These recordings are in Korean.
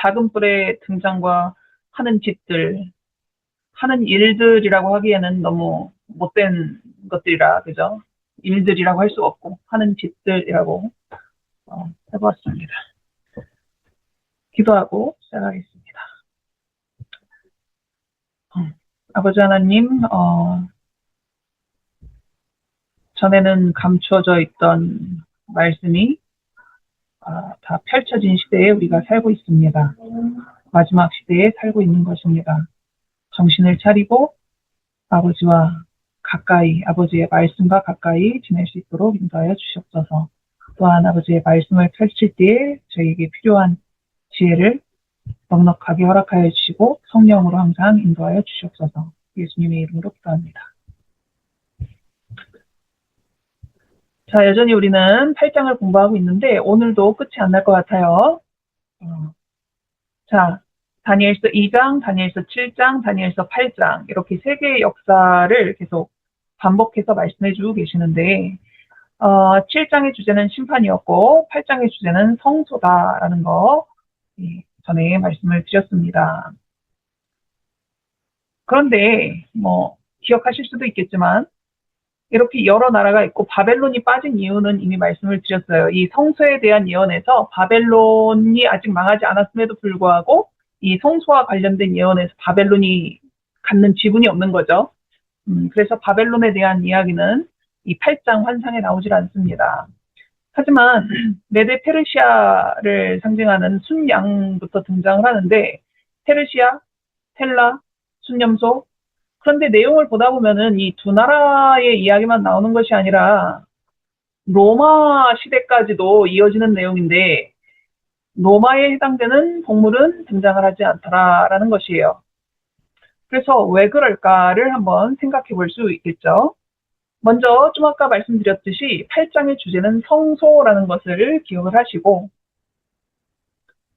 작은 뿔의 등장과 하는 짓들, 하는 일들이라고 하기에는 너무 못된 것들이라, 그죠? 일들이라고 할 수 없고, 하는 짓들이라고 해보았습니다. 기도하고 시작하겠습니다. 아버지 하나님, 전에는 감추어져 있던 말씀이 다 펼쳐진 시대에 우리가 살고 있습니다. 마지막 시대에 살고 있는 것입니다. 정신을 차리고 아버지와 가까이, 아버지의 말씀과 가까이 지낼 수 있도록 인도하여 주시옵소서. 또한 아버지의 말씀을 펼칠 때에 저희에게 필요한 지혜를 넉넉하게 허락하여 주시고 성령으로 항상 인도하여 주시옵소서. 예수님의 이름으로 기도합니다. 자, 여전히 우리는 8장을 공부하고 있는데 오늘도 끝이 안 날 것 같아요. 자, 다니엘서 2장, 다니엘서 7장, 다니엘서 8장 이렇게 세 개의 역사를 계속 반복해서 말씀해 주고 계시는데 7장의 주제는 심판이었고 8장의 주제는 성소다라는 거 전에 말씀을 드렸습니다. 그런데 기억하실 수도 있겠지만 이렇게 여러 나라가 있고 바벨론이 빠진 이유는 이미 말씀을 드렸어요. 이 성소에 대한 예언에서 바벨론이 아직 망하지 않았음에도 불구하고 이 성소와 관련된 예언에서 바벨론이 갖는 지분이 없는 거죠. 그래서 바벨론에 대한 이야기는 이 8장 환상에 나오질 않습니다. 하지만 메데 페르시아를 상징하는 순양부터 등장을 하는데 페르시아, 헬라, 순념소 그런데 내용을 보다 보면은 이 두 나라의 이야기만 나오는 것이 아니라 로마 시대까지도 이어지는 내용인데 로마에 해당되는 동물은 등장을 하지 않더라라는 것이에요. 그래서 왜 그럴까를 한번 생각해 볼 수 있겠죠. 먼저 좀 아까 말씀드렸듯이 8장의 주제는 성소라는 것을 기억을 하시고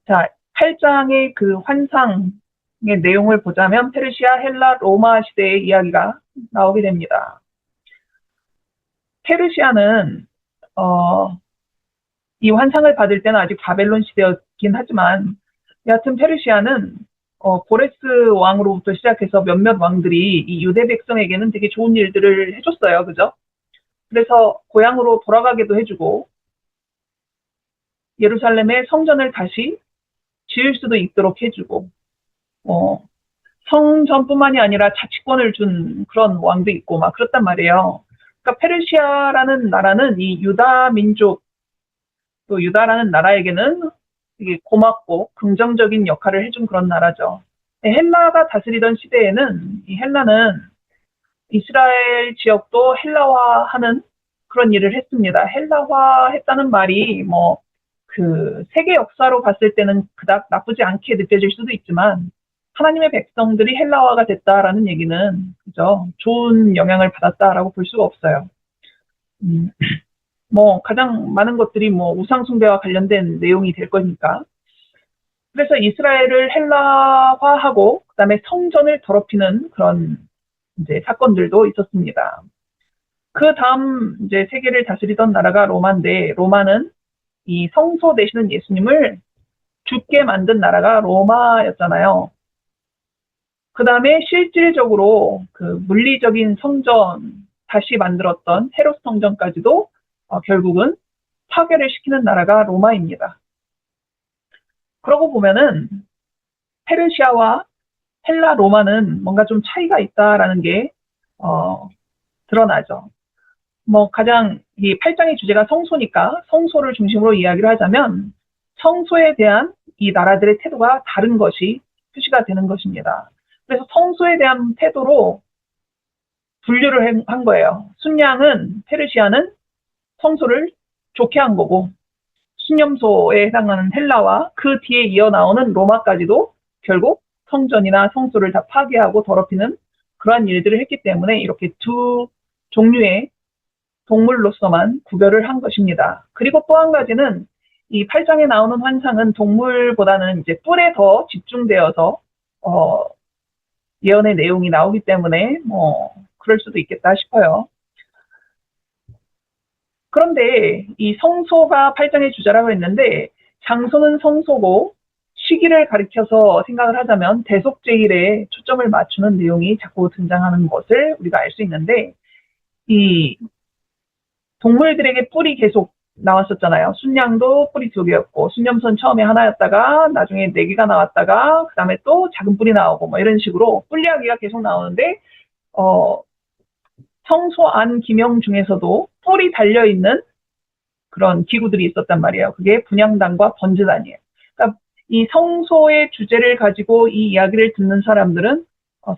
자, 8장의 그 환상의 내용을 보자면 페르시아, 헬라, 로마 시대의 이야기가 나오게 됩니다. 페르시아는 이 환상을 받을 때는 아직 바벨론 시대였긴 하지만 여하튼 페르시아는 고레스 왕으로부터 시작해서 몇몇 왕들이 이 유대 백성에게는 되게 좋은 일들을 해줬어요. 그죠? 그래서 고향으로 돌아가게도 해주고 예루살렘에 성전을 다시 지을 수도 있도록 해주고 성전뿐만이 아니라 자치권을 준 그런 왕도 있고 막 그렇단 말이에요. 그러니까 페르시아라는 나라는 이 유다 민족 또 유다라는 나라에게는 되게 고맙고 긍정적인 역할을 해준 그런 나라죠. 헬라가 다스리던 시대에는 이 헬라는 이스라엘 지역도 헬라화하는 그런 일을 했습니다. 헬라화했다는 말이 그 세계 역사로 봤을 때는 그닥 나쁘지 않게 느껴질 수도 있지만 하나님의 백성들이 헬라화가 됐다라는 얘기는 그죠? 좋은 영향을 받았다라고 볼 수가 없어요. 가장 많은 것들이 우상 숭배와 관련된 내용이 될 거니까. 그래서 이스라엘을 헬라화하고 그다음에 성전을 더럽히는 그런 이제 사건들도 있었습니다. 그 다음 이제 세계를 다스리던 나라가 로마인데 로마는 이 성소 되시는 예수님을 죽게 만든 나라가 로마였잖아요. 그 다음에 실질적으로 그 물리적인 성전 다시 만들었던 헤롯 성전까지도 결국은 파괴를 시키는 나라가 로마입니다. 그러고 보면은 페르시아와 헬라 로마는 뭔가 좀 차이가 있다라는 게 드러나죠. 가장 이 8장의 주제가 성소니까 성소를 중심으로 이야기를 하자면 성소에 대한 이 나라들의 태도가 다른 것이 표시가 되는 것입니다. 그래서 성소에 대한 태도로 분류를 한 거예요. 순양은 페르시아는 성소를 좋게 한 거고 신념소에 해당하는 헬라와 그 뒤에 이어나오는 로마까지도 결국 성전이나 성소를 다 파괴하고 더럽히는 그러한 일들을 했기 때문에 이렇게 두 종류의 동물로서만 구별을 한 것입니다. 그리고 또 한 가지는 이 8장에 나오는 환상은 동물보다는 이제 뿔에 더 집중되어서 예언의 내용이 나오기 때문에 그럴 수도 있겠다 싶어요. 그런데 이 성소가 8장의 주제라고 했는데 장소는 성소고 시기를 가리켜서 생각을 하자면 대속제일에 초점을 맞추는 내용이 자꾸 등장하는 것을 우리가 알 수 있는데, 이 동물들에게 뿔이 계속 나왔었잖아요. 순양도 뿔이 2개였고, 순념선 처음에 하나였다가 나중에 4개가 나왔다가 그 다음에 또 작은 뿔이 나오고 뭐 이런 식으로 뿔 이야기가 계속 나오는데, 성소 안 기명 중에서도 뿔이 달려있는 그런 기구들이 있었단 말이에요. 그게 분향단과 번제단이에요. 그러니까 이 성소의 주제를 가지고 이 이야기를 듣는 사람들은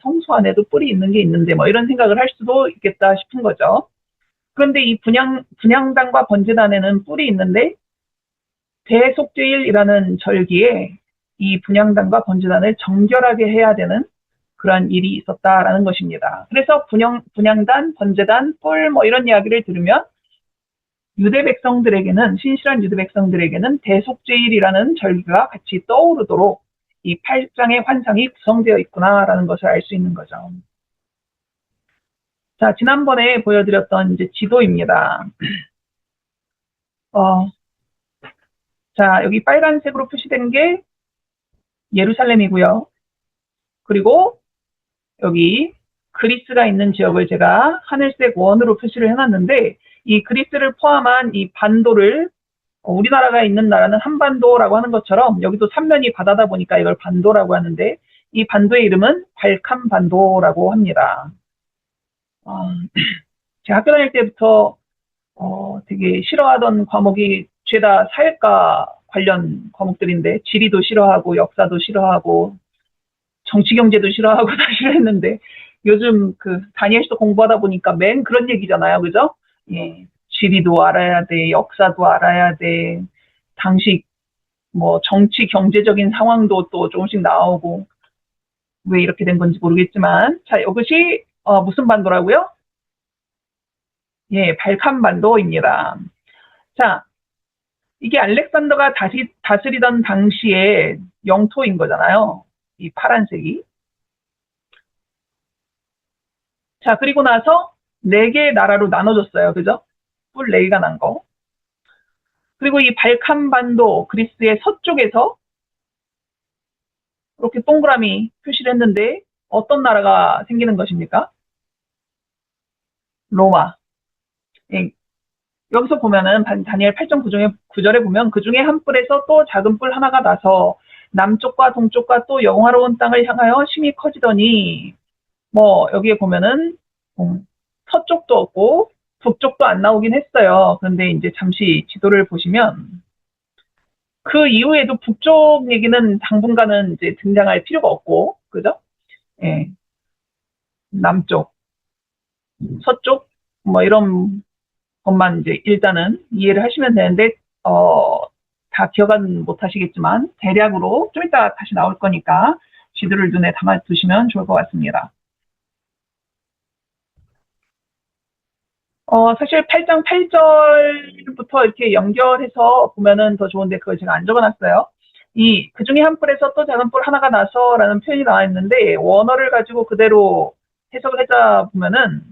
성소 안에도 뿔이 있는 게 있는데 뭐 이런 생각을 할 수도 있겠다 싶은 거죠. 그런데 이 분향단과 번제단에는 뿔이 있는데 대속죄일이라는 절기에 이 분향단과 번제단을 정결하게 해야 되는 그런 일이 있었다라는 것입니다. 그래서 분향단, 번제단, 뿔 뭐 이런 이야기를 들으면 유대 백성들에게는, 신실한 유대 백성들에게는 대속죄일이라는 절기가 같이 떠오르도록 이 8장의 환상이 구성되어 있구나라는 것을 알 수 있는 거죠. 자, 지난번에 보여드렸던 이제 지도입니다. 자, 여기 빨간색으로 표시된 게 예루살렘이고요. 그리고 여기 그리스가 있는 지역을 제가 하늘색 원으로 표시를 해놨는데, 이 그리스를 포함한 이 반도를 우리나라가 있는 나라는 한반도라고 하는 것처럼 여기도 삼면이 바다다 보니까 이걸 반도라고 하는데, 이 반도의 이름은 발칸반도라고 합니다. 제가 학교 다닐 때부터 되게 싫어하던 과목이 죄다 사회과 관련 과목들인데, 지리도 싫어하고 역사도 싫어하고 정치 경제도 싫어하고 다 싫어했는데, 요즘 그 다니엘서 공부하다 보니까 맨 그런 얘기잖아요, 그죠? 예, 지리도 알아야 돼, 역사도 알아야 돼, 당시 뭐 정치 경제적인 상황도 또 조금씩 나오고, 왜 이렇게 된 건지 모르겠지만, 자, 이것이 무슨 반도라고요? 예, 발칸반도입니다. 자, 이게 알렉산더가 다스리던 당시의 영토인 거잖아요. 이 파란색이. 자, 그리고 나서 4개의 나라로 나눠졌어요. 그죠? 뿔 4개가 난 거. 그리고 이 발칸반도, 그리스의 서쪽에서 이렇게 동그라미 표시를 했는데 어떤 나라가 생기는 것입니까? 로마. 예, 여기서 보면은 다니엘 8장 9절에 보면 그 중에 한 뿔에서 또 작은 뿔 하나가 나서 남쪽과 동쪽과 또 영화로운 땅을 향하여 심히 커지더니, 뭐 여기에 보면은 서쪽도 없고 북쪽도 안 나오긴 했어요. 그런데 이제 잠시 지도를 보시면 그 이후에도 북쪽 얘기는 당분간은 이제 등장할 필요가 없고, 그죠? 예, 남쪽, 서쪽 뭐 이런 것만 이제 일단은 이해를 하시면 되는데, 다 기억은 못 하시겠지만 대략으로 좀 이따 다시 나올 거니까 지도를 눈에 담아 두시면 좋을 것 같습니다. 사실 8장 8절부터 이렇게 연결해서 보면은 더 좋은데 그걸 제가 안 적어놨어요. 그 중에 한 뿔에서 또 작은 뿔 하나가 나서 라는 표현이 나와 있는데, 원어를 가지고 그대로 해석을 하자 보면은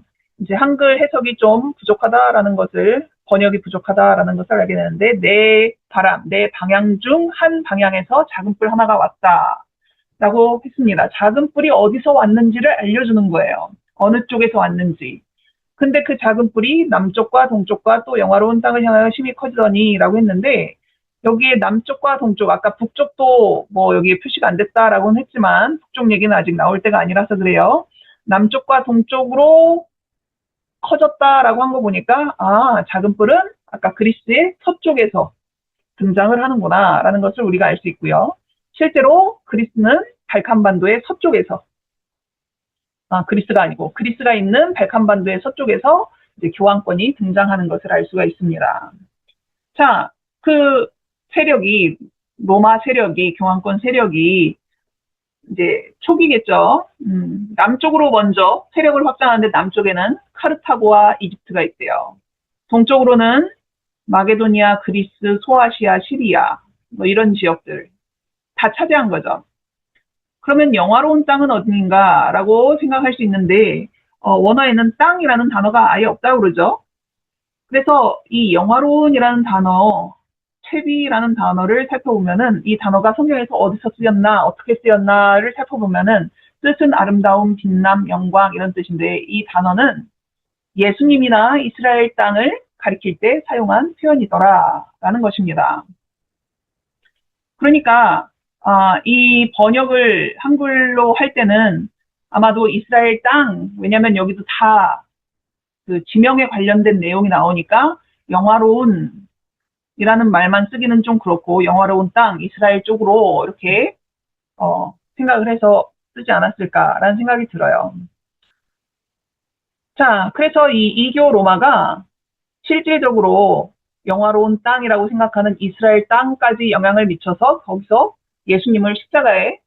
이제 한글 해석이 좀 부족하다라는 것을, 번역이 부족하다라는 것을 알게 되는데, 내 방향 중 한 방향에서 작은 뿔 하나가 왔다 라고 했습니다. 작은 뿔이 어디서 왔는지를 알려주는 거예요. 어느 쪽에서 왔는지. 근데 그 작은 뿔이 남쪽과 동쪽과 또 영화로운 땅을 향하여 심히 커지더니 라고 했는데, 여기에 남쪽과 동쪽, 아까 북쪽도 뭐 여기에 표시가 안 됐다라고는 했지만 북쪽 얘기는 아직 나올 때가 아니라서 그래요. 남쪽과 동쪽으로 커졌다라고 한 거 보니까, 작은 뿔은 아까 그리스의 서쪽에서 등장을 하는구나 라는 것을 우리가 알 수 있고요. 실제로 그리스는 발칸반도의 서쪽에서, 그리스가 아니고 그리스가 있는 발칸반도의 서쪽에서 이제 교황권이 등장하는 것을 알 수가 있습니다. 자, 그 세력이, 로마 세력이, 교황권 세력이 이제 초기겠죠. 남쪽으로 먼저 세력을 확장하는데 남쪽에는 카르타고와 이집트가 있대요. 동쪽으로는 마게도니아, 그리스, 소아시아, 시리아 뭐 이런 지역들 다 차지한 거죠. 그러면 영화로운 땅은 어딘가라고 생각할 수 있는데, 원어에는 땅이라는 단어가 아예 없다고 그러죠. 그래서 이 영화로운이라는 단어, 세비라는 단어를 살펴보면은 이 단어가 성경에서 어디서 쓰였나, 어떻게 쓰였나를 살펴보면은 뜻은 아름다움, 빛남, 영광 이런 뜻인데 이 단어는 예수님이나 이스라엘 땅을 가리킬 때 사용한 표현이더라라는 것입니다. 그러니까 이 번역을 한글로 할 때는 아마도 이스라엘 땅, 왜냐하면 여기도 다 그 지명에 관련된 내용이 나오니까 영화로운 이라는 말만 쓰기는 좀 그렇고 영화로운 땅, 이스라엘 쪽으로 이렇게 생각을 해서 쓰지 않았을까라는 생각이 들어요. 자, 그래서 이 이교 로마가 실질적으로 영화로운 땅이라고 생각하는 이스라엘 땅까지 영향을 미쳐서 거기서 예수님을 십자가에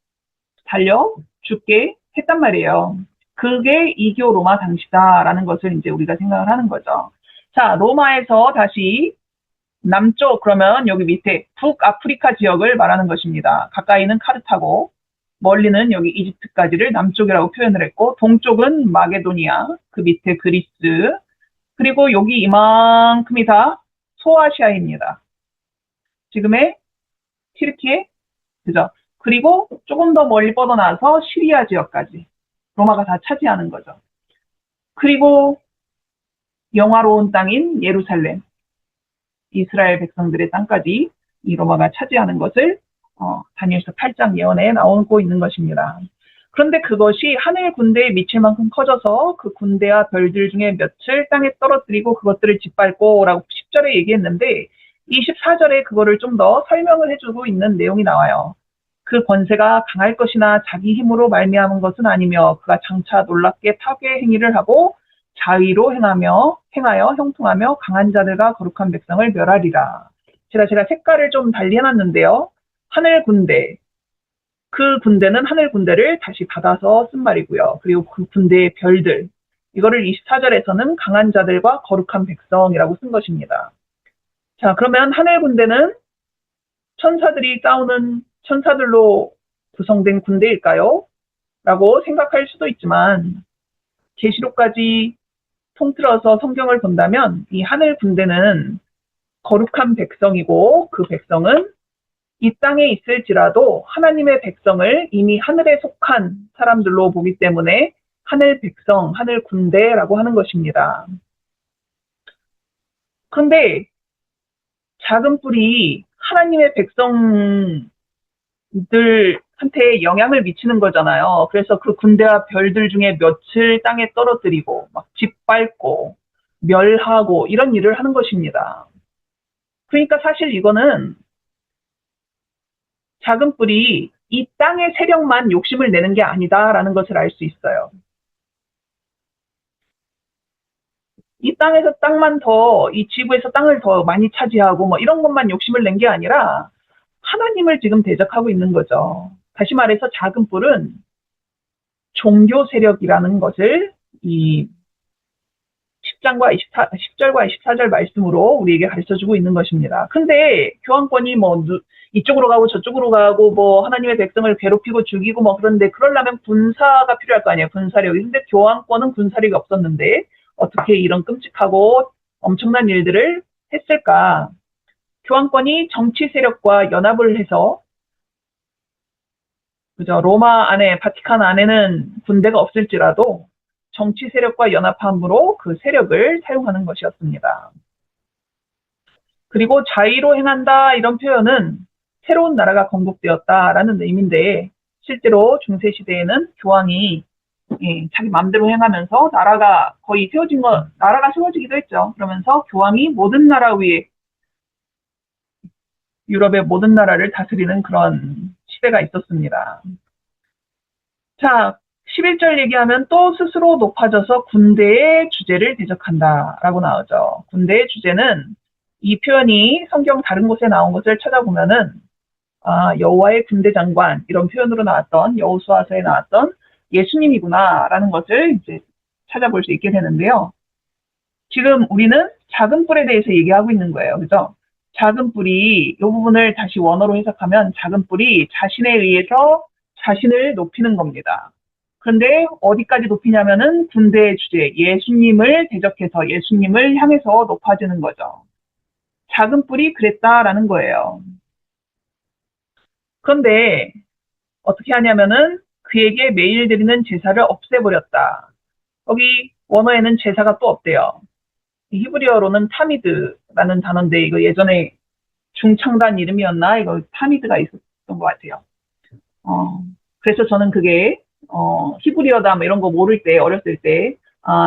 달려 죽게 했단 말이에요. 그게 이교 로마 당시다라는 것을 이제 우리가 생각을 하는 거죠. 자, 로마에서 다시 남쪽 그러면 여기 밑에 북아프리카 지역을 말하는 것입니다. 가까이는 카르타고 멀리는 여기 이집트까지를 남쪽이라고 표현을 했고 동쪽은 마게도니아, 그 밑에 그리스, 그리고 여기 이만큼이 다 소아시아입니다. 지금의 튀르키예, 그죠? 그리고 조금 더 멀리 뻗어나서 시리아 지역까지 로마가 다 차지하는 거죠. 그리고 영화로운 땅인 예루살렘, 이스라엘 백성들의 땅까지 이 로마가 차지하는 것을 다니엘서 8장 예언에 나오고 있는 것입니다. 그런데 그것이 하늘 군대에 미칠 만큼 커져서 그 군대와 별들 중에 몇을 땅에 떨어뜨리고 그것들을 짓밟고 라고 10절에 얘기했는데 24절에 그거를 좀 더 설명을 해주고 있는 내용이 나와요. 그 권세가 강할 것이나 자기 힘으로 말미암은 것은 아니며 그가 장차 놀랍게 파괴 행위를 하고 자의로 행하여 형통하며 강한 자들과 거룩한 백성을 멸하리라. 제가 색깔을 좀 달리 해놨는데요. 하늘 군대, 그 군대는 하늘 군대를 다시 받아서 쓴 말이고요. 그리고 그 군대의 별들, 이거를 24절에서는 강한 자들과 거룩한 백성이라고 쓴 것입니다. 자, 그러면 하늘 군대는 천사들이 싸우는 천사들로 구성된 군대일까요? 라고 생각할 수도 있지만 계시록까지 통틀어서 성경을 본다면 이 하늘 군대는 거룩한 백성이고 그 백성은 이 땅에 있을지라도 하나님의 백성을 이미 하늘에 속한 사람들로 보기 때문에 하늘 백성, 하늘 군대라고 하는 것입니다. 그런데 작은 뿔이 하나님의 백성들한테 영향을 미치는 거잖아요. 그래서 그 군대와 별들 중에 몇을 땅에 떨어뜨리고 막 짓밟고 멸하고 이런 일을 하는 것입니다. 그러니까 사실 이거는 작은 뿔이 이 땅의 세력만 욕심을 내는 게 아니다라는 것을 알 수 있어요. 이 땅에서 땅만 더, 이 지구에서 땅을 더 많이 차지하고 뭐 이런 것만 욕심을 낸 게 아니라 하나님을 지금 대적하고 있는 거죠. 다시 말해서 작은 뿔은 종교 세력이라는 것을 이 10절과 24절 말씀으로 우리에게 가르쳐주고 있는 것입니다. 근데 교황권이 뭐 이쪽으로 가고 저쪽으로 가고 뭐 하나님의 백성을 괴롭히고 죽이고 뭐 그런데 그러려면 군사가 필요할 거 아니에요. 군사력이. 근데 교황권은 군사력이 없었는데 어떻게 이런 끔찍하고 엄청난 일들을 했을까? 교황권이 정치 세력과 연합을 해서 그죠? 로마 안에 바티칸 안에는 군대가 없을지라도 정치 세력과 연합함으로 그 세력을 사용하는 것이었습니다. 그리고 자의로 행한다 이런 표현은 새로운 나라가 건국되었다라는 의미인데 실제로 중세시대에는 교황이 자기 마음대로 행하면서 나라가 거의 나라가 세워지기도 했죠. 그러면서 교황이 모든 나라 위에 유럽의 모든 나라를 다스리는 그런 시대가 있었습니다. 자, 11절 얘기하면 또 스스로 높아져서 군대의 주제를 대적한다 라고 나오죠. 군대의 주제는 이 표현이 성경 다른 곳에 나온 것을 찾아보면은 여호와의 군대 장관 이런 표현으로 나왔던 여호수아서에 나왔던 예수님이구나 라는 것을 이제 찾아볼 수 있게 되는데요. 지금 우리는 작은 뿔에 대해서 얘기하고 있는 거예요. 그죠? 작은 뿔이 이 부분을 다시 원어로 해석하면 작은 뿔이 자신에 의해서 자신을 높이는 겁니다. 그런데 어디까지 높이냐면은 군대의 주제, 예수님을 대적해서 예수님을 향해서 높아지는 거죠. 작은 뿔이 그랬다라는 거예요. 그런데 어떻게 하냐면은 그에게 매일 드리는 제사를 없애버렸다. 여기 원어에는 제사가 또 없대요. 히브리어로는 타미드라는 단어인데 이거 예전에 중창단 이름이었나? 이거 타미드가 있었던 것 같아요. 그래서 저는 그게 히브리어다 뭐 이런 거 모를 때 어렸을 때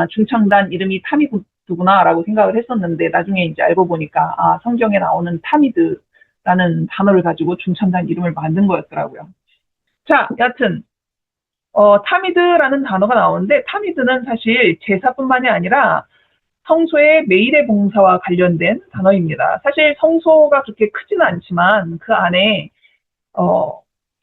중창단 이름이 타미드구나라고 생각을 했었는데 나중에 이제 알고 보니까 성경에 나오는 타미드라는 단어를 가지고 중창단 이름을 만든 거였더라고요. 자, 여하튼 타미드라는 단어가 나오는데 타미드는 사실 제사뿐만이 아니라 성소의 매일의 봉사와 관련된 단어입니다. 사실 성소가 그렇게 크지는 않지만 그 안에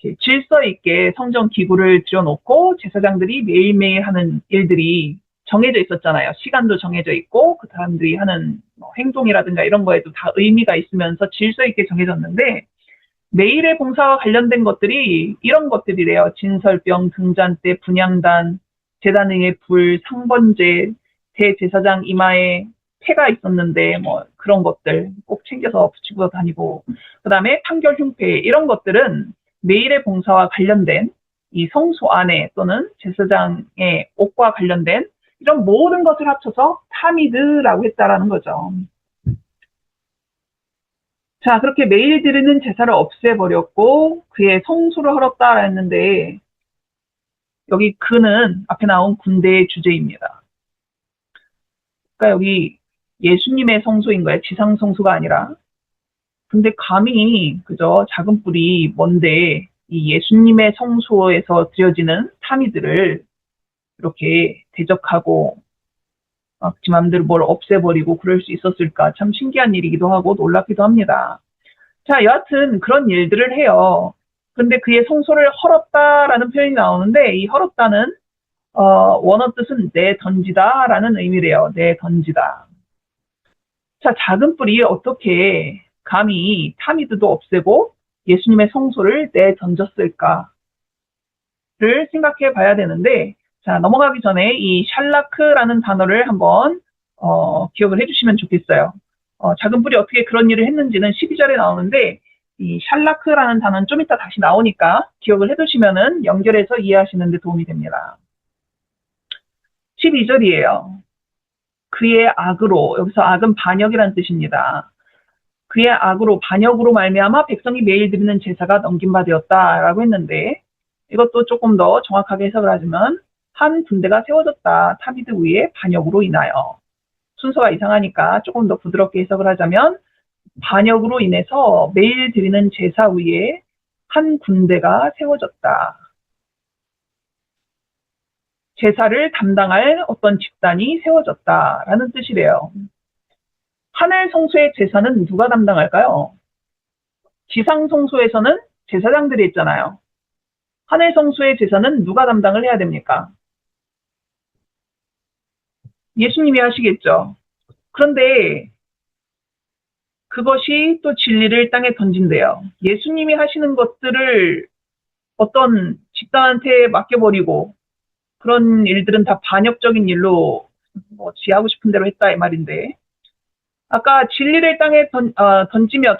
이렇게 질서 있게 성전 기구를 들여놓고 제사장들이 매일매일 하는 일들이 정해져 있었잖아요. 시간도 정해져 있고 그 사람들이 하는 행동이라든가 이런 거에도 다 의미가 있으면서 질서 있게 정해졌는데 매일의 봉사와 관련된 것들이 이런 것들이래요. 진설병, 등잔대, 분향단, 제단 위의 불, 상번제, 대제사장 이마에 패가 있었는데 뭐 그런 것들 꼭 챙겨서 붙이고 다니고 그다음에 판결 흉패 이런 것들은 매일의 봉사와 관련된 이 성소 안에 또는 제사장의 옷과 관련된 이런 모든 것을 합쳐서 타미드라고 했다라는 거죠. 자, 그렇게 매일 드리는 제사를 없애버렸고 그의 성소를 헐었다 했는데 여기 그는 앞에 나온 군대의 주제입니다. 그러니까 여기 예수님의 성소인 거예요. 지상 성소가 아니라. 근데 감히 그저 작은 뿔이 뭔데 이 예수님의 성소에서 드려지는 타미들을 이렇게 대적하고 막 지 맘대로 뭘 없애버리고 그럴 수 있었을까 참 신기한 일이기도 하고 놀랍기도 합니다. 자, 여하튼 그런 일들을 해요. 근데 그의 성소를 헐었다라는 표현이 나오는데 이 헐었다는 원어 뜻은 내 던지다라는 의미래요. 내 던지다. 자, 작은 뿔이 어떻게 감히 타미드도 없애고 예수님의 성소를 내 던졌을까를 생각해 봐야 되는데 자, 넘어가기 전에 이 샬라크라는 단어를 한번 기억을 해주시면 좋겠어요. 작은 뿔이 어떻게 그런 일을 했는지는 12절에 나오는데 이 샬라크라는 단어는 좀 이따 다시 나오니까 기억을 해두시면은 연결해서 이해하시는 데 도움이 됩니다. 12절이에요. 그의 악으로 여기서 악은 반역이라는 뜻입니다. 그의 악으로 반역으로 말미암아 백성이 매일 드리는 제사가 넘긴 바 되었다라고 했는데 이것도 조금 더 정확하게 해석을 하자면 한 군대가 세워졌다. 타비드 위에 반역으로 인하여. 순서가 이상하니까 조금 더 부드럽게 해석을 하자면 반역으로 인해서 매일 드리는 제사 위에 한 군대가 세워졌다. 제사를 담당할 어떤 집단이 세워졌다라는 뜻이래요. 하늘 성소의 제사는 누가 담당할까요? 지상 성소에서는 제사장들이 있잖아요. 하늘 성소의 제사는 누가 담당을 해야 됩니까? 예수님이 하시겠죠. 그런데 그것이 또 진리를 땅에 던진대요. 예수님이 하시는 것들을 어떤 집단한테 맡겨버리고 그런 일들은 다 반역적인 일로 뭐 지하고 싶은 대로 했다 이 말인데 아까 진리를 땅에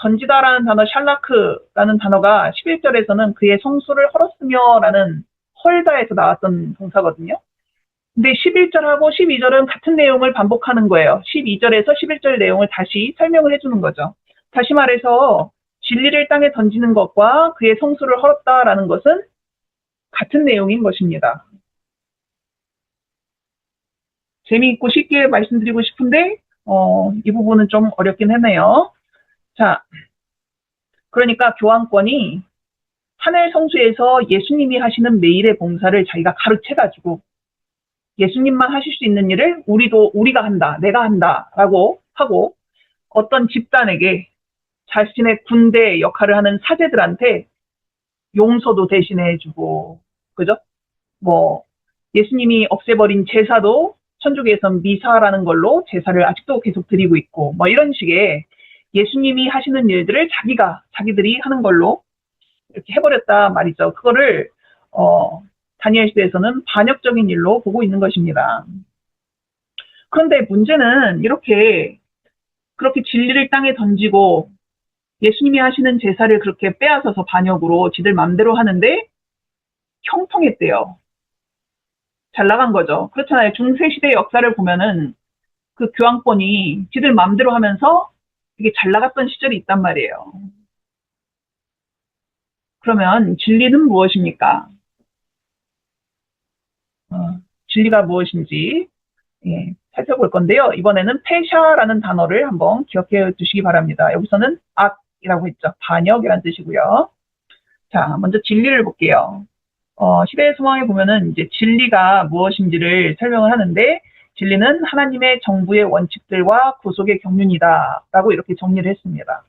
던지다라는 단어 샬라크라는 단어가 11절에서는 그의 성소를 헐었으며 라는 헐다에서 나왔던 동사거든요. 근데 11절하고 12절은 같은 내용을 반복하는 거예요. 12절에서 11절 내용을 다시 설명을 해주는 거죠. 다시 말해서 진리를 땅에 던지는 것과 그의 성소를 헐었다라는 것은 같은 내용인 것입니다. 재미있고 쉽게 말씀드리고 싶은데 이 부분은 좀 어렵긴 했네요. 자, 그러니까 교황권이 하늘 성소에서 예수님이 하시는 매일의 봉사를 자기가 가르쳐가지고 예수님만 하실 수 있는 일을 우리가 한다, 내가 한다라고 하고 어떤 집단에게 자신의 군대 역할을 하는 사제들한테 용서도 대신해 주고 그죠? 뭐 예수님이 없애버린 제사도 천주교에선 미사라는 걸로 제사를 아직도 계속 드리고 있고 뭐 이런 식의 예수님이 하시는 일들을 자기들이 하는 걸로 이렇게 해버렸다 말이죠. 그거를 다니엘 시대에서는 반역적인 일로 보고 있는 것입니다. 그런데 문제는 이렇게 그렇게 진리를 땅에 던지고 예수님이 하시는 제사를 그렇게 빼앗아서 반역으로 지들 맘대로 하는데 형통했대요. 잘 나간 거죠. 그렇잖아요. 중세시대 역사를 보면은 그 교황권이 지들 맘대로 하면서 되게 잘 나갔던 시절이 있단 말이에요. 그러면 진리는 무엇입니까? 어, 진리가 무엇인지 살펴볼 건데요. 이번에는 페샤라는 단어를 한번 기억해 두시기 바랍니다. 여기서는 악이라고 했죠. 반역이라는 뜻이고요. 자, 먼저 진리를 볼게요. 시대의 소망에 보면은 이제 진리가 무엇인지를 설명을 하는데 진리는 하나님의 정부의 원칙들과 구속의 경륜이다라고 이렇게 정리를 했습니다.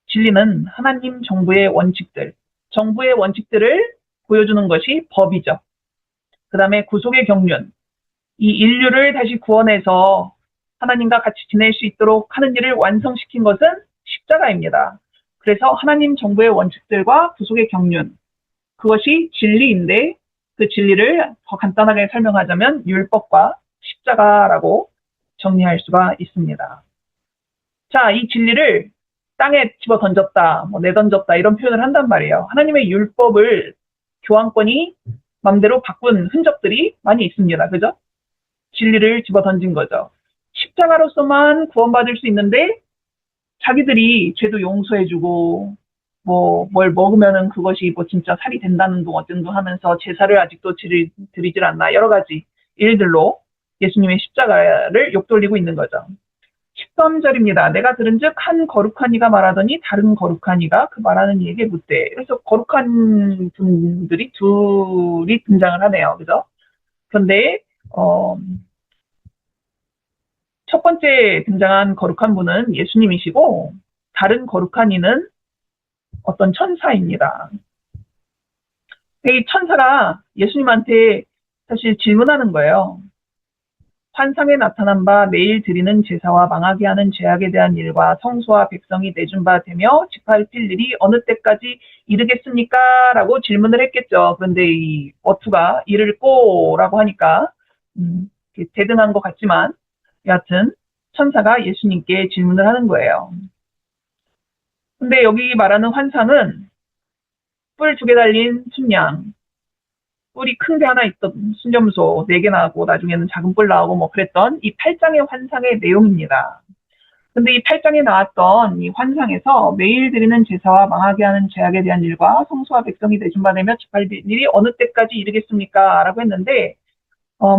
진리는 하나님 정부의 원칙들, 정부의 원칙들을 보여주는 것이 법이죠. 그 다음에 구속의 경륜, 이 인류를 다시 구원해서 하나님과 같이 지낼 수 있도록 하는 일을 완성시킨 것은 십자가입니다. 그래서 하나님 정부의 원칙들과 구속의 경륜, 그것이 진리인데 그 진리를 더 간단하게 설명하자면 율법과 십자가라고 정리할 수가 있습니다. 자, 이 진리를 땅에 집어 던졌다, 뭐 내던졌다 이런 표현을 한단 말이에요. 하나님의 율법을 교황권이 맘대로 바꾼 흔적들이 많이 있습니다. 그죠? 진리를 집어 던진 거죠. 십자가로서만 구원받을 수 있는데 자기들이 죄도 용서해주고 뭐 뭘 먹으면은 그것이 뭐 진짜 살이 된다는 둥 어쩐 둥 하면서 제사를 아직도 드리질 않나 여러 가지 일들로 예수님의 십자가를 욕돌리고 있는 거죠. 13절입니다. 내가 들은즉 한 거룩한 이가 말하더니 다른 거룩한 이가 그 말하는 이에게 묻되. 그래서 거룩한 분들이 둘이 등장을 하네요. 그죠? 그런데 첫 번째 등장한 거룩한 분은 예수님이시고 다른 거룩한 이는 어떤 천사입니다. 이 천사가 예수님한테 사실 질문하는 거예요. 환상에 나타난 바 매일 드리는 제사와 망하게 하는 죄악에 대한 일과 성소와 백성이 내준 바 되며 지팔필 일이 어느 때까지 이르겠습니까? 라고 질문을 했겠죠. 그런데 이 어투가 이를 꼬라고 하니까 대등한 것 같지만 여하튼 천사가 예수님께 질문을 하는 거예요. 근데 여기 말하는 환상은 뿔 2개 달린 순양, 뿔이 큰 게 하나 있던 순점소 4개 나오고 나중에는 작은 뿔 나오고 뭐 그랬던 이 8장의 환상의 내용입니다. 근데 이 8장에 나왔던 이 환상에서 매일 드리는 제사와 망하게 하는 죄악에 대한 일과 성소와 백성이 대준받으며 지팔 일이 어느 때까지 이르겠습니까? 라고 했는데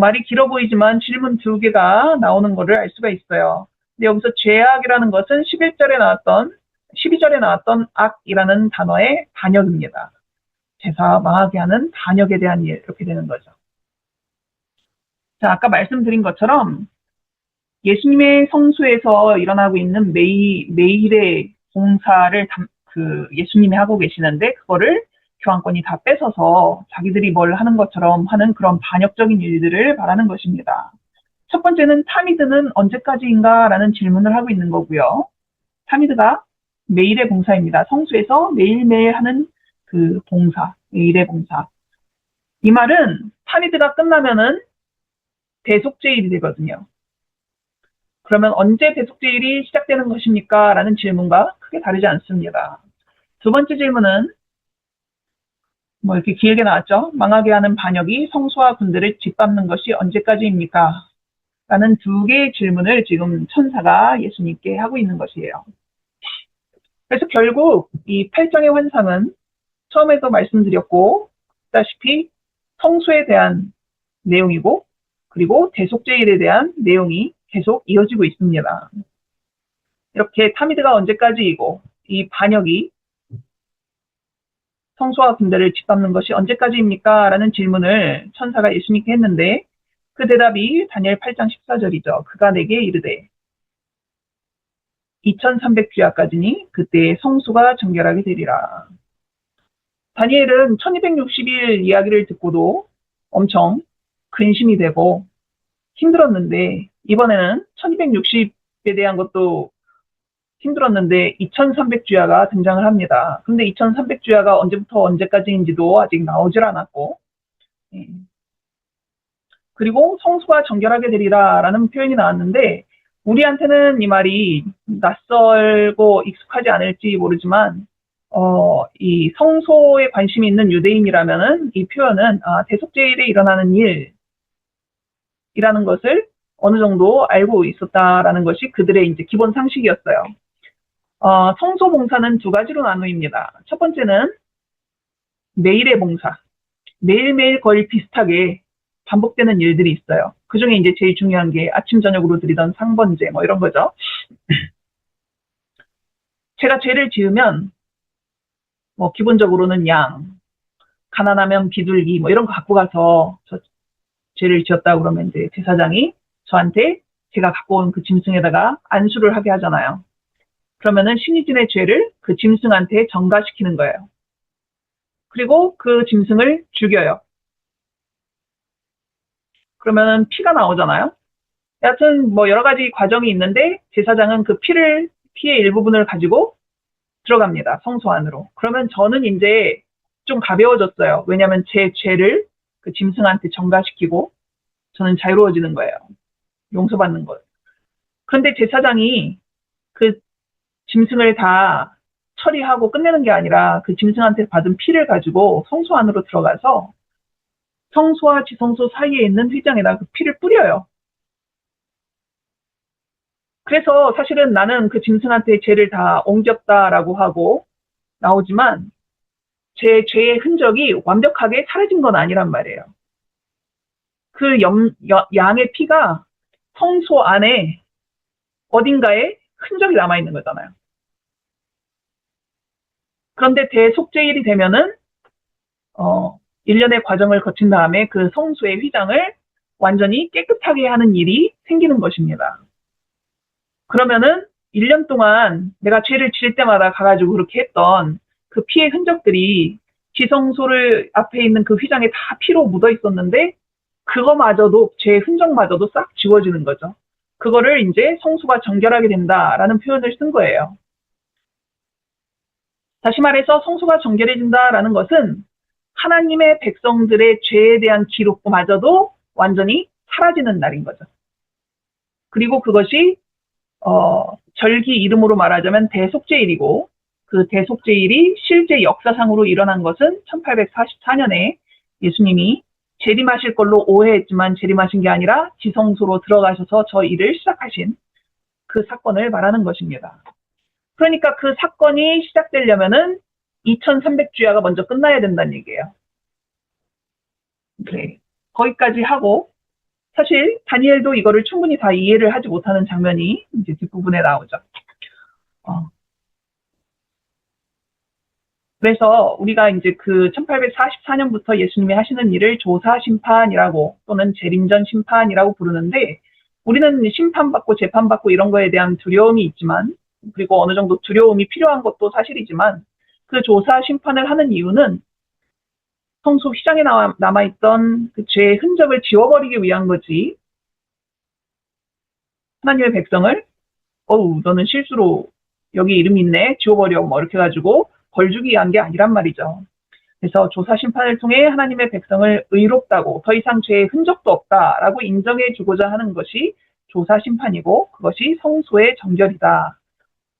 말이 길어 보이지만 질문 2개가 나오는 것을 알 수가 있어요. 근데 여기서 죄악이라는 것은 12절에 나왔던 악이라는 단어의 반역입니다. 제사 망하게 하는 반역에 대한 일 이렇게 되는 거죠. 자, 아까 말씀드린 것처럼 예수님의 성소에서 일어나고 있는 매일의 봉사를 예수님이 하고 계시는데 그거를 교황권이 다 뺏어서 자기들이 뭘 하는 것처럼 하는 그런 반역적인 일들을 말하는 것입니다. 첫 번째는 타미드는 언제까지인가 라는 질문을 하고 있는 거고요. 타미드가 매일의 봉사입니다. 성소에서 매일매일 하는 그 봉사, 매일의 봉사. 이 말은 타미드가 끝나면은 대속죄일이 되거든요. 그러면 언제 대속죄일이 시작되는 것입니까? 라는 질문과 크게 다르지 않습니다. 두 번째 질문은 뭐 이렇게 길게 나왔죠. 망하게 하는 반역이 성소와 군대를 짓밟는 것이 언제까지입니까? 라는 2개의 질문을 지금 천사가 예수님께 하고 있는 것이에요. 그래서 결국 이 8장의 환상은 처음에도 말씀드렸고 다시피 성소에 대한 내용이고 그리고 대속죄일에 대한 내용이 계속 이어지고 있습니다. 이렇게 타미드가 언제까지이고 이 반역이 성소와 군대를 짓밟는 것이 언제까지입니까? 라는 질문을 천사가 예수님께 했는데 그 대답이 다니엘 8장 14절이죠. 그가 내게 이르되 2300주야까지니 그때 성소가 정결하게 되리라. 다니엘은 1260일 이야기를 듣고도 엄청 근심이 되고 힘들었는데 이번에는 1260에 대한 것도 힘들었는데 2300주야가 등장을 합니다. 근데 2300주야가 언제부터 언제까지인지도 아직 나오질 않았고 그리고 성소가 정결하게 되리라 라는 표현이 나왔는데 우리한테는 이 말이 낯설고 익숙하지 않을지 모르지만, 이 성소에 관심이 있는 유대인이라면은 이 표현은 대속죄일에 일어나는 일이라는 것을 어느 정도 알고 있었다라는 것이 그들의 이제 기본 상식이었어요. 성소 봉사는 두 가지로 나누입니다. 첫 번째는 매일의 봉사. 매일매일 거의 비슷하게 반복되는 일들이 있어요. 그 중에 이제 제일 중요한 게 아침, 저녁으로 드리던 상번제, 뭐 이런 거죠. 제가 죄를 지으면, 뭐, 기본적으로는 양, 가난하면 비둘기, 뭐 이런 거 갖고 가서 저 죄를 지었다 그러면 이제 제사장이 저한테 제가 갖고 온 그 짐승에다가 안수를 하게 하잖아요. 그러면은 신이진의 죄를 그 짐승한테 전가시키는 거예요. 그리고 그 짐승을 죽여요. 그러면 피가 나오잖아요. 여하튼 뭐 여러 가지 과정이 있는데 제사장은 그 피의 일부분을 가지고 들어갑니다. 성소 안으로. 그러면 저는 이제 좀 가벼워졌어요. 왜냐하면 제 죄를 그 짐승한테 전가시키고 저는 자유로워지는 거예요. 용서받는 것. 그런데 제사장이 그 짐승을 다 처리하고 끝내는 게 아니라 그 짐승한테 받은 피를 가지고 성소 안으로 들어가서 성소와 지성소 사이에 있는 휘장에다 그 피를 뿌려요. 그래서 사실은 나는 그 짐승한테 죄를 다 옮겼다라고 하고 나오지만 제 죄의 흔적이 완벽하게 사라진 건 아니란 말이에요. 그 양의 피가 성소 안에 어딘가에 흔적이 남아있는 거잖아요. 그런데 대속죄일이 되면은 1년의 과정을 거친 다음에 그 성소의 휘장을 완전히 깨끗하게 하는 일이 생기는 것입니다. 그러면은 1년 동안 내가 죄를 지을 때마다 가가지고 그렇게 했던 그 피의 흔적들이 지성소를 앞에 있는 그 휘장에 다 피로 묻어 있었는데 그거마저도 죄의 흔적마저도 싹 지워지는 거죠. 그거를 이제 성소가 정결하게 된다라는 표현을 쓴 거예요. 다시 말해서 성소가 정결해진다라는 것은 하나님의 백성들의 죄에 대한 기록마저도 완전히 사라지는 날인 거죠. 그리고 그것이 절기 이름으로 말하자면 대속죄일이고 그 대속죄일이 실제 역사상으로 일어난 것은 1844년에 예수님이 재림하실 걸로 오해했지만 재림하신 게 아니라 지성소로 들어가셔서 저 일을 시작하신 그 사건을 말하는 것입니다. 그러니까 그 사건이 시작되려면은 2300주야가 먼저 끝나야 된다는 얘기예요. 네. 거기까지 하고 사실 다니엘도 이거를 충분히 다 이해를 하지 못하는 장면이 이제 뒷부분에 나오죠. 그래서 우리가 이제 그 1844년부터 예수님이 하시는 일을 조사 심판이라고 또는 재림전 심판이라고 부르는데 우리는 심판받고 재판받고 이런 거에 대한 두려움이 있지만 그리고 어느 정도 두려움이 필요한 것도 사실이지만 그 조사 심판을 하는 이유는 성소 휘장에 남아있던 그 죄의 흔적을 지워버리기 위한 거지. 하나님의 백성을 너는 실수로 여기 이름 있네 지워버려 뭐 이렇게 해가지고 벌 주기 위한 게 아니란 말이죠. 그래서 조사 심판을 통해 하나님의 백성을 의롭다고 더 이상 죄의 흔적도 없다라고 인정해 주고자 하는 것이 조사 심판이고 그것이 성소의 정결이다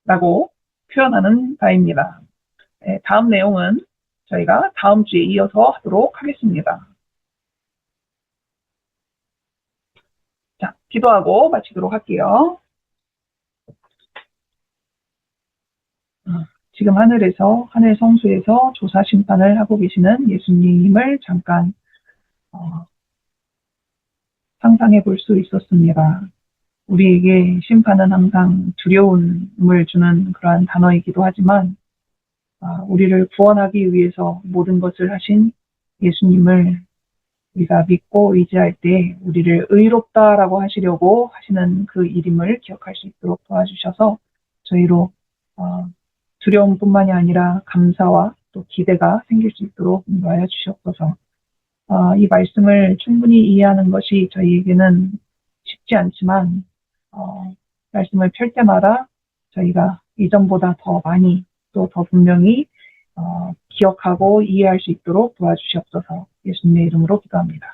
라고 표현하는 바입니다. 네, 다음 내용은 저희가 다음 주에 이어서 하도록 하겠습니다. 자, 기도하고 마치도록 할게요. 지금 하늘 성소에서 조사 심판을 하고 계시는 예수님을 잠깐 상상해 볼 수 있었습니다. 우리에게 심판은 항상 두려움을 주는 그러한 단어이기도 하지만 우리를 구원하기 위해서 모든 것을 하신 예수님을 우리가 믿고 의지할 때 우리를 의롭다라고 하시려고 하시는 그 일임을 기억할 수 있도록 도와주셔서 저희로 두려움뿐만이 아니라 감사와 또 기대가 생길 수 있도록 인도하여 주시옵소서. 이 말씀을 충분히 이해하는 것이 저희에게는 쉽지 않지만 말씀을 펼 때마다 저희가 이전보다 더 많이 또 더 분명히 기억하고 이해할 수 있도록 도와주시옵소서. 예수님의 이름으로 기도합니다.